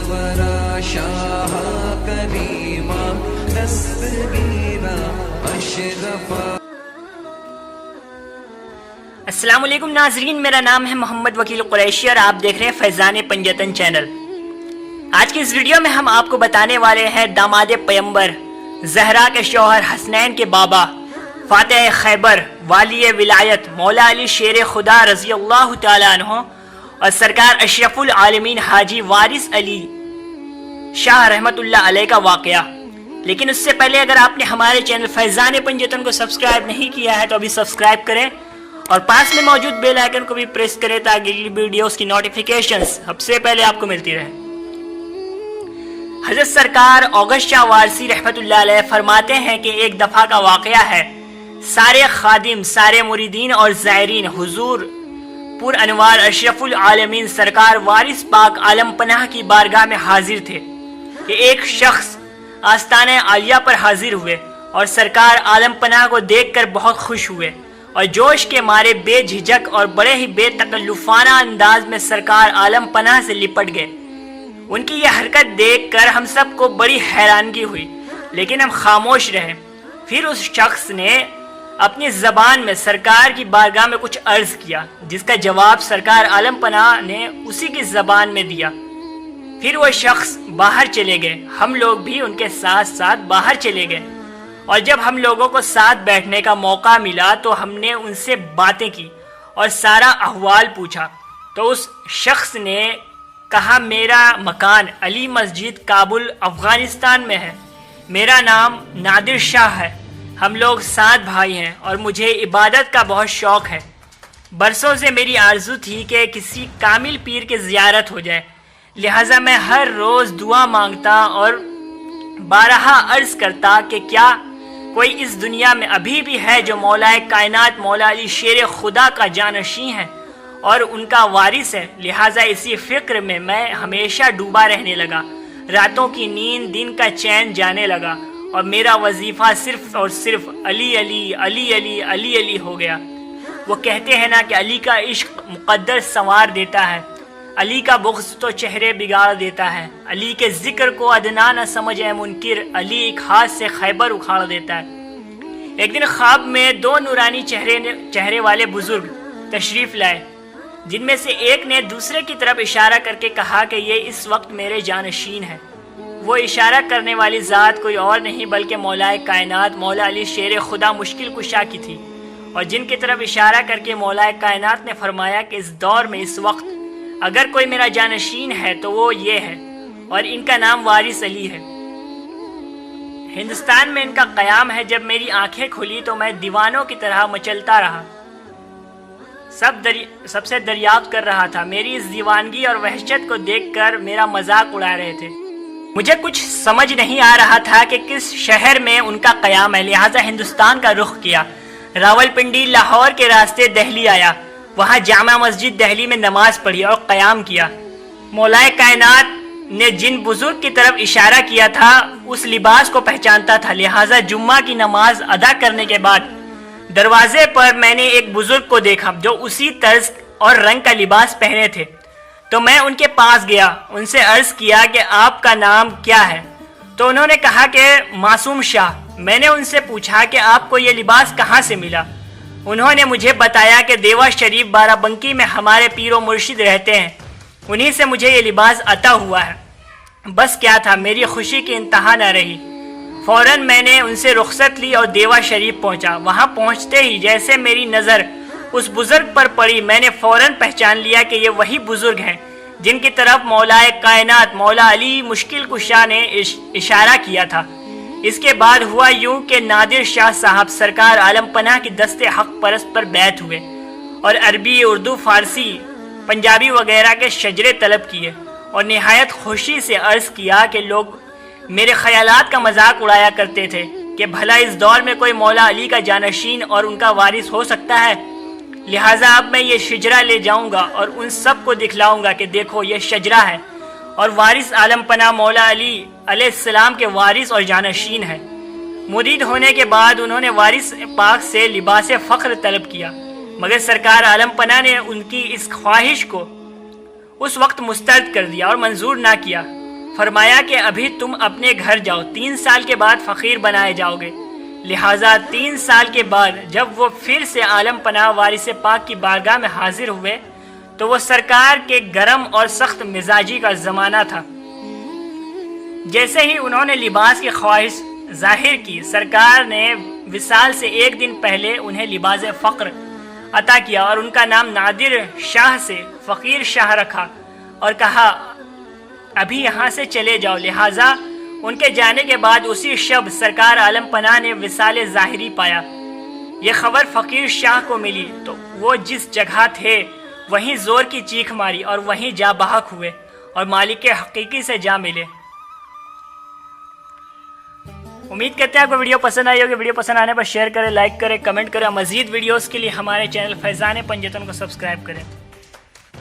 الورى شاہ کریما دستگیرا اشرفا۔ السلام علیکم ناظرین، میرا نام ہے محمد وکیل قریشی اور آپ دیکھ رہے ہیں فیضان پنجتن چینل۔ آج کی اس ویڈیو میں ہم آپ کو بتانے والے ہیں داماد پیمبر، زہرا کے شوہر حسنین کے بابا، فاتح خیبر، والی ولایت مولا علی شیر خدا رضی اللہ تعالیٰ عنہ اور سرکار اشرف العالمین حاجی وارث علی شاہ رحمت اللہ علیہ کا واقعہ۔ لیکن اس سے پہلے اگر آپ نے ہمارے چینل فیضان پنجتن کو سبسکرائب نہیں کیا ہے تو ابھی سبسکرائب کریں اور پاس میں موجود بیل آئیکن کو بھی پریس کریں تاکہ اگلی ویڈیوز کی نوٹیفیکیشنز سب سے پہلے آپ کو ملتی رہے۔ حضرت سرکار اوغش شاہ وارثی رحمت اللہ علیہ فرماتے ہیں کہ ایک دفعہ کا واقعہ ہے، سارے خادم، سارے مریدین اور زائرین حضور پر انوار اشرف العالمین سرکار وارث پاک عالم پناہ کی بارگاہ میں حاضر تھے کہ ایک شخص آستانہ عالیہ پر حاضر ہوئے اور سرکار عالم پناہ کو دیکھ کر بہت خوش ہوئے اور جوش کے مارے بے جھجک اور بڑے ہی بے تکلفانہ انداز میں سرکار عالم پناہ سے لپٹ گئے۔ ان کی یہ حرکت دیکھ کر ہم سب کو بڑی حیرانگی ہوئی، لیکن ہم خاموش رہے۔ پھر اس شخص نے اپنی زبان میں سرکار کی بارگاہ میں کچھ عرض کیا، جس کا جواب سرکار عالم پناہ نے اسی کی زبان میں دیا۔ پھر وہ شخص باہر چلے گئے، ہم لوگ بھی ان کے ساتھ ساتھ باہر چلے گئے، اور جب ہم لوگوں کو ساتھ بیٹھنے کا موقع ملا تو ہم نے ان سے باتیں کی اور سارا احوال پوچھا۔ تو اس شخص نے کہا، میرا مکان علی مسجد کابل افغانستان میں ہے، میرا نام نادر شاہ ہے، ہم لوگ 7 بھائی ہیں اور مجھے عبادت کا بہت شوق ہے۔ برسوں سے میری آرزو تھی کہ کسی کامل پیر کی زیارت ہو جائے، لہٰذا میں ہر روز دعا مانگتا اور بارہا عرض کرتا کہ کیا کوئی اس دنیا میں ابھی بھی ہے جو مولا کائنات مولا علی شیر خدا کا جانشین ہے اور ان کا وارث ہے۔ لہٰذا اسی فکر میں میں ہمیشہ ڈوبا رہنے لگا، راتوں کی نیند، دن کا چین جانے لگا اور میرا وظیفہ صرف اور صرف علی علی علی علی علی علی ہو گیا۔ وہ کہتے ہیں نا کہ علی کا عشق مقدر سنوار دیتا ہے، علی کا بغض تو چہرے بگاڑ دیتا ہے، علی کے ذکر کو ادنا نہ سمجھے منکر، علی ایک ہاتھ سے خیبر اکھاڑ دیتا ہے۔ ایک دن خواب میں 2 نورانی چہرے والے بزرگ تشریف لائے، جن میں سے ایک نے دوسرے کی طرف اشارہ کر کے کہا کہ یہ اس وقت میرے جانشین ہے۔ وہ اشارہ کرنے والی ذات کوئی اور نہیں بلکہ مولا کائنات مولا علی شیر خدا مشکل کشا کی تھی، اور جن کی طرف اشارہ کر کے مولا کائنات نے فرمایا کہ اس دور میں اس وقت اگر کوئی میرا جانشین ہے تو وہ یہ ہے، اور ان کا نام وارث علی ہے۔ ہندوستان میں ان کا قیام ہے۔ جب میری آنکھیں کھلی تو میں دیوانوں کی طرح مچلتا رہا، سب سے دریافت کر رہا تھا۔ میری اس دیوانگی اور وحشت کو دیکھ کر میرا مذاق اڑا رہے تھے۔ مجھے کچھ سمجھ نہیں آ رہا تھا کہ کس شہر میں ان کا قیام ہے، لہٰذا ہندوستان کا رخ کیا۔ راول پنڈی لاہور کے راستے دہلی آیا، وہاں جامع مسجد دہلی میں نماز پڑھی اور قیام کیا۔ مولا کائنات نے جن بزرگ کی طرف اشارہ کیا تھا اس لباس کو پہچانتا تھا، لہٰذا جمعہ کی نماز ادا کرنے کے بعد دروازے پر میں نے ایک بزرگ کو دیکھا جو اسی طرز اور رنگ کا لباس پہنے تھے، تو میں ان کے پاس گیا، ان سے عرض کیا کہ آپ کا نام کیا ہے؟ تو انہوں نے کہا کہ معصوم شاہ۔ میں نے ان سے پوچھا کہ آپ کو یہ لباس کہاں سے ملا؟ انہوں نے مجھے بتایا کہ دیوا شریف بارہ بنکی میں ہمارے پیر و مرشد رہتے ہیں، انہی سے مجھے یہ لباس عطا ہوا ہے۔ بس کیا تھا، میری خوشی کی انتہا نہ رہی۔ فوراً میں نے ان سے رخصت لی اور دیوا شریف پہنچا۔ وہاں پہنچتے ہی جیسے میری نظر اس بزرگ پر پڑی، میں نے فوراً پہچان لیا کہ یہ وہی بزرگ ہیں جن کی طرف مولا کائنات مولا علی مشکل کشا نے اشارہ کیا تھا۔ اس کے بعد ہوا یوں کہ نادر شاہ صاحب سرکار عالم پناہ کی دست حق پرست پر بیعت ہوئے اور عربی، اردو، فارسی، پنجابی وغیرہ کے شجرے طلب کیے اور نہایت خوشی سے عرض کیا کہ لوگ میرے خیالات کا مذاق اڑایا کرتے تھے کہ بھلا اس دور میں کوئی مولا علی کا جانشین اور ان کا وارث ہو سکتا ہے، لہٰذا اب میں یہ شجرہ لے جاؤں گا اور ان سب کو دکھلاؤں گا کہ دیکھو یہ شجرہ ہے اور وارث عالم پناہ مولا علی علیہ السلام کے وارث اور جانشین ہے۔ مرید ہونے کے بعد انہوں نے وارث پاک سے لباس فخر طلب کیا، مگر سرکار عالم پناہ نے ان کی اس خواہش کو اس وقت مسترد کر دیا اور منظور نہ کیا۔ فرمایا کہ ابھی تم اپنے گھر جاؤ، 3 سال کے بعد فقیر بنائے جاؤ گے۔ لہٰذا 3 سال کے بعد جب وہ پھر سے عالم پناہ وارث پاک کی بارگاہ میں حاضر ہوئے تو وہ سرکار کے گرم اور سخت مزاجی کا زمانہ تھا۔ جیسے ہی انہوں نے لباس کی خواہش ظاہر کی، سرکار نے وصال سے 1 دن پہلے انہیں لباس فقر عطا کیا اور ان کا نام نادر شاہ سے فقیر شاہ رکھا اور کہا ابھی یہاں سے چلے جاؤ۔ لہٰذا ان کے جانے کے بعد اسی شب سرکار عالم پناہ نے وصال ظاہری پایا۔ یہ خبر فقیر شاہ کو ملی تو وہ جس جگہ تھے وہیں زور کی چیخ ماری اور وہیں جا بحق ہوئے اور مالک حقیقی سے جا ملے۔ امید کرتے ہیں آپ کو ویڈیو پسند آئی ہوگی۔ ویڈیو پسند آنے پر شیئر کریں، لائک کریں، کمنٹ کریں۔ مزید ویڈیوز کے لیے ہمارے چینل فیضان پنجتن کو سبسکرائب کریں۔